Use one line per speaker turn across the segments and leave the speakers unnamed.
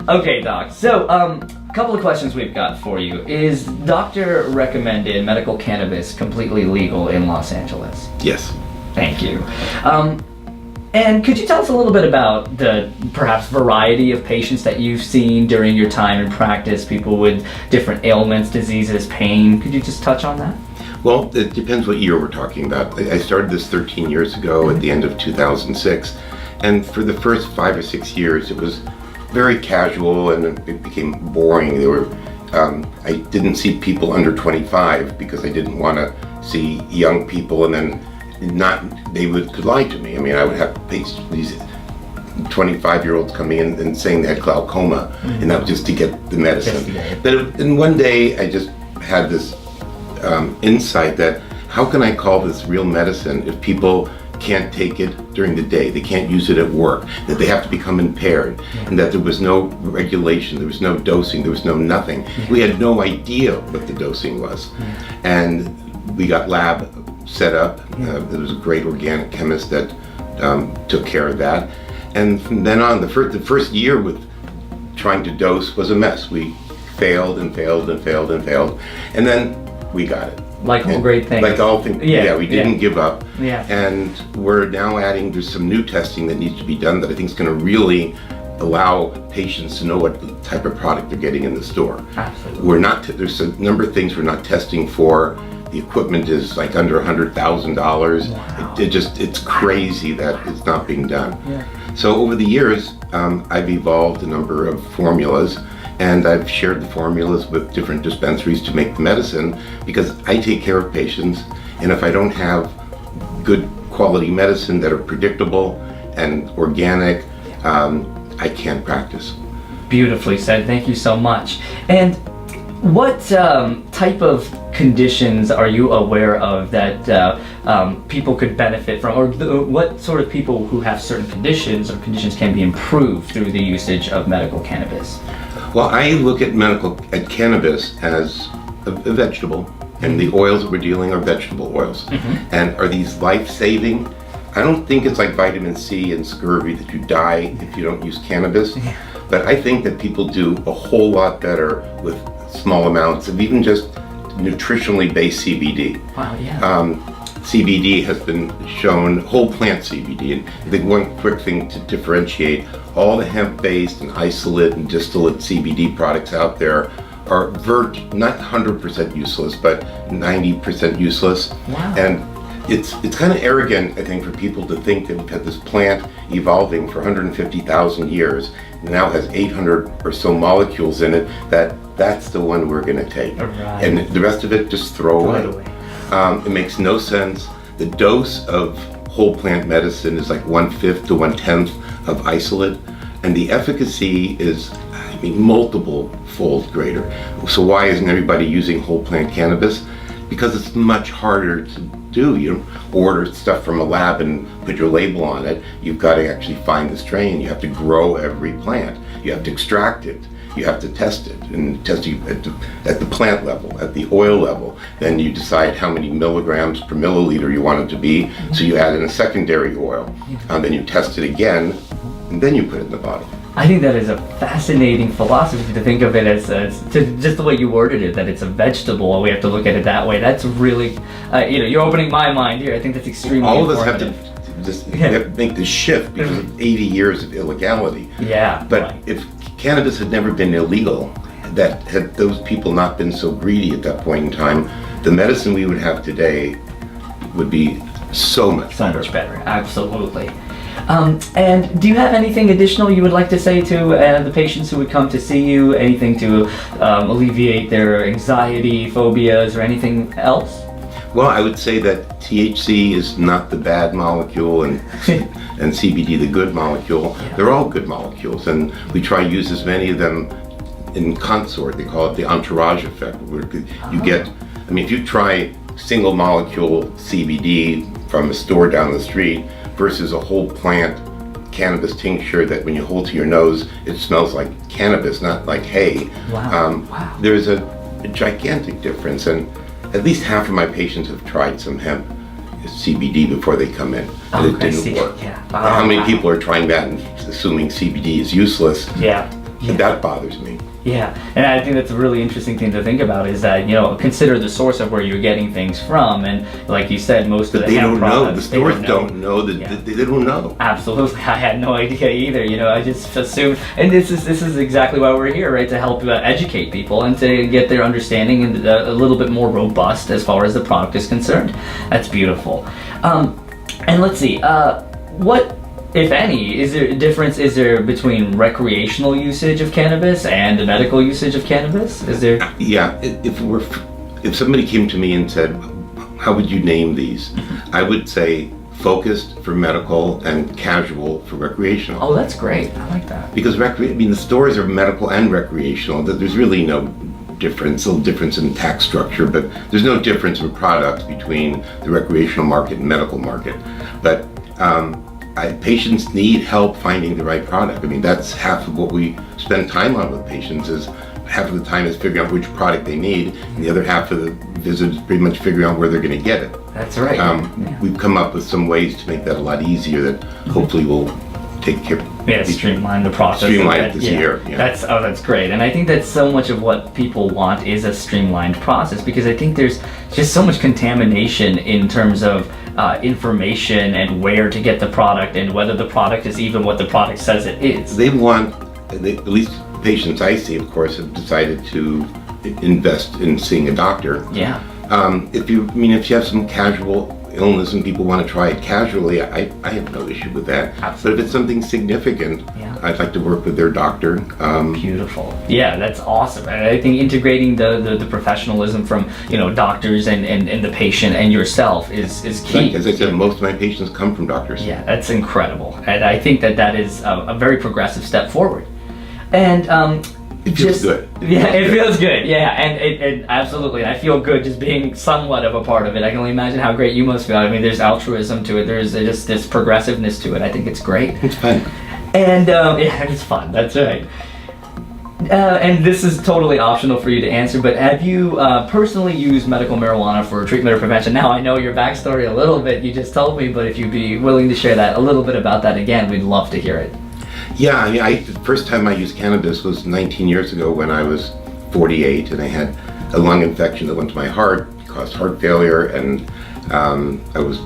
Okay, Doc. So, a couple of questions we've got for you. Is doctor recommended medical cannabis completely legal in Los Angeles?
Yes.
Thank you. And could you tell us a little bit about the perhaps variety of patients that you've seen during your time in practice, people with different ailments, diseases, pain? Could you just touch on that?
Well, it depends what year we're talking about. I started this 13 years ago at the end of 2006, and for the first 5 or 6 years it was very casual and it became boring. I didn't see people under 25 because I didn't want to see young people and then could lie to me. I mean, I would have these 25-year-olds coming in and saying they had glaucoma, and that was just to get the medicine. And one day I just had this insight that how can I call this real medicine if people can't take it during the day, they can't use it at work, that they have to become impaired, and that there was no regulation, there was no dosing, there was no nothing. We had no idea what the dosing was. And we got lab set up. There was a great organic chemist that took care of that. And from then on, the first year with trying to dose was a mess. We failed and failed and failed and failed. And then we got it.
Like all great things.
Like all things, we didn't give up.
Yeah.
And we're now there's some new testing that needs to be done that I think is going to really allow patients to know what type of product they're getting in the store.
Absolutely.
There's a number of things we're not testing for. The equipment is like under $100,000.
Wow.
It's crazy that it's not being done.
Yeah.
So over the years, I've evolved a number of formulas, and I've shared the formulas with different dispensaries to make the medicine because I take care of patients, and if I don't have good quality medicine that are predictable and organic, I can't practice.
Beautifully said. Thank you so much. And what type of conditions are you aware of that people could benefit from, or what sort of people who have certain conditions or conditions can be improved through the usage of medical cannabis?
Well, I look at cannabis as a vegetable, and the oils that we're dealing are vegetable oils. And are these life-saving? I don't think it's like vitamin C and scurvy that you die if you don't use cannabis, but I think that people do a whole lot better with small amounts of even just nutritionally based CBD.
Wow, yeah.
CBD has been shown, whole plant CBD, and I think one quick thing to differentiate, all the hemp-based and isolate and distillate CBD products out there are not 100% useless, but 90% useless.
Wow.
And it's kind of arrogant, I think, for people to think that we've had this plant evolving for 150,000 years, and now has 800 or so molecules in it, that's the one we're going to take.
Right.
And the rest of it, just throw away. It makes no sense. The dose of whole plant medicine is like 1/5 to 1/10 of isolate, and the efficacy is, multiple fold greater. So why isn't everybody using whole plant cannabis? Because it's much harder to do. You don't order stuff from a lab and put your label on it. You've got to actually find the strain. You have to grow every plant. You have to extract it. You have to test it, and test it at the plant level, at the oil level. Then you decide how many milligrams per milliliter you want it to be. So you add in a secondary oil, and then you test it again, and then you put it in the bottle.
I think that is a fascinating philosophy to think of it as just the way you worded it, that it's a vegetable. We have to look at it that way. That's really, you're opening my mind here. I think that's extremely
All of us
informative.
have to we have to make this shift because of 80 years of illegality.
Yeah.
But
right.
if cannabis had never been illegal, that had those people not been so greedy at that point in time, the medicine we would have today would be so much better.
Absolutely. And do you have anything additional you would like to say to the patients who would come to see you? Anything to alleviate their anxiety, phobias, or anything else?
Well, I would say that THC is not the bad molecule, and CBD the good molecule. Yeah. They're all good molecules, and we try to use as many of them in consort. They call it the entourage effect, where you get, if you try single molecule CBD from a store down the street versus a whole plant cannabis tincture that when you hold to your nose, it smells like cannabis, not like hay.
Wow. Wow.
There's a gigantic difference, and at least half of my patients have tried some hemp CBD before they come in, and it didn't work.
Yeah.
How many people are trying that and assuming CBD is useless?
Yeah.
And that bothers me.
Yeah, and I think that's a really interesting thing to think about is that, consider the source of where you're getting things from, and like you said, most of the
they
hemp
don't know. The
products,
stores don't know that they don't know.
Absolutely, I had no idea either. I just assumed, and this is exactly why we're here, right? To help educate people and to get their understanding and a little bit more robust as far as the product is concerned. That's beautiful. And let's see, what, if any, is there between recreational usage of cannabis and the medical usage of cannabis? Is there?
Yeah, if somebody came to me and said, how would you name these? I would say focused for medical and casual for recreational.
Oh, that's great. I like that.
Because the stores are medical and recreational. There's really no difference, a little difference in tax structure, but there's no difference in products between the recreational market and medical market. But patients need help finding the right product. That's half of what we spend time on with patients. Is half of the time is figuring out which product they need, and the other half of the visit is pretty much figuring out where they're going to get it.
That's right.
We've come up with some ways to make that a lot easier that hopefully will take care.
Streamline the process.
Streamline it this year. Yeah.
That's great. And I think that so much of what people want is a streamlined process, because I think there's just so much contamination in terms of information and where to get the product and whether the product is even what the product says it is.
They want, at least patients I see, of course, have decided to invest in seeing a doctor.
Yeah.
If you have some casual illness and people want to try it casually, I have no issue with that.
Absolutely.
But if it's something significant, I'd like to work with their doctor.
Beautiful. Yeah, that's awesome. And I think integrating the professionalism from doctors and the patient and yourself is key.
Like, as I said, most of my patients come from doctors.
Yeah, that's incredible. And I think that is a very progressive step forward. And
it feels good.
Yeah, it feels good. Yeah, and it absolutely. I feel good just being somewhat of a part of it. I can only imagine how great you must feel. There's altruism to it. There's just this progressiveness to it. I think it's great.
It's fun.
And it's fun. That's right. And this is totally optional for you to answer, but have you personally used medical marijuana for treatment or prevention? Now, I know your backstory a little bit. You just told me, but if you'd be willing to share that a little bit about that again, we'd love to hear it.
Yeah, the first time I used cannabis was 19 years ago when I was 48, and I had a lung infection that went to my heart, caused heart failure, and I was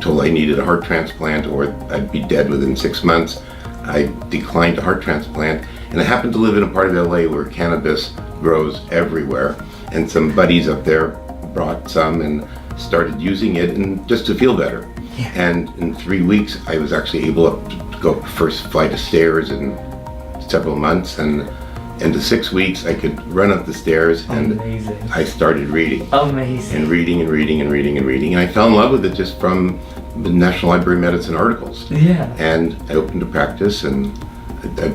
told I needed a heart transplant or I'd be dead within 6 months. I declined a heart transplant, and I happened to live in a part of LA where cannabis grows everywhere, and some buddies up there brought some and started using it, and just to feel better. Yeah. And in 3 weeks, I was actually able to go up the first flight of stairs in several months, and into 6 weeks, I could run up the stairs, and
Amazing.
I started reading.
Amazing.
And reading and reading and reading and reading, and I fell in love with it just from the National Library of Medicine articles.
Yeah.
And I opened a practice, and I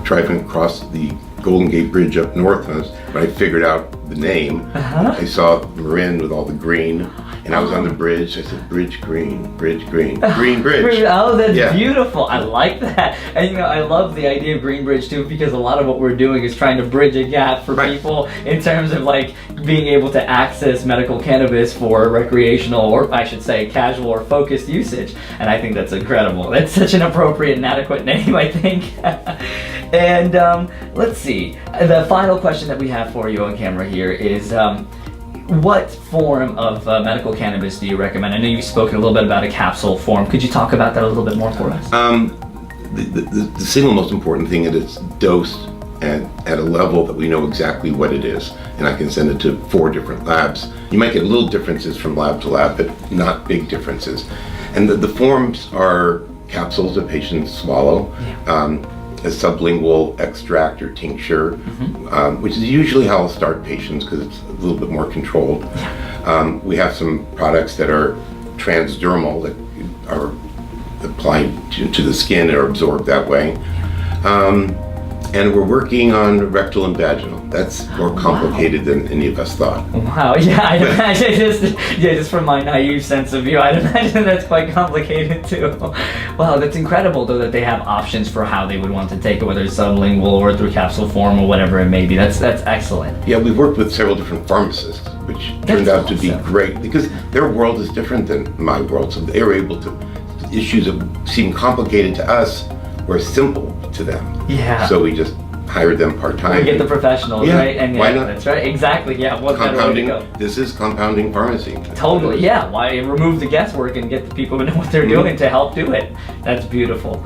driving across the Golden Gate Bridge up north, and when I figured out the name, I saw Marin with all the green, and I was on the bridge. I said, "Bridge green, green bridge."
Oh, that's beautiful. I like that. And I love the idea of Green Bridge too, because a lot of what we're doing is trying to bridge a gap for people in terms of being able to access medical cannabis for recreational, or I should say casual or focused usage. And I think that's incredible. That's such an appropriate and adequate name, I think. And let's see. The final question that we have for you on camera here is, what form of medical cannabis do you recommend? I know you've spoken a little bit about a capsule form. Could you talk about that a little bit more for us?
The single most important thing is it's dosed at a level that we know exactly what it is. And I can send it to 4 different labs. You might get little differences from lab to lab, but not big differences. And the forms are capsules that patients swallow. Yeah. A sublingual extract or tincture, which is usually how I'll start patients because it's a little bit more controlled. Yeah. We have some products that are transdermal that are applied to the skin or absorbed that way. And we're working on rectal and vaginal. That's more complicated than any of us thought.
Wow, yeah, I'd imagine just from my naive sense of view, I'd imagine that's quite complicated too. Wow, that's incredible though that they have options for how they would want to take it, whether it's sublingual or through capsule form or whatever it may be. That's excellent.
Yeah, we've worked with several different pharmacists, which turned out to be great because their world is different than my world. So they were able to, issues that seem complicated to us were simple to them.
Yeah.
So we just hire them part-time.
We get the professionals,
Yeah,
right? And
why
yeah,
not?
that's right. Exactly. Yeah. What better way to
Compounding,
go?
this is compounding pharmacy.
Totally. Yeah. Why remove the guesswork and get the people who know what they're doing to help do it? That's beautiful.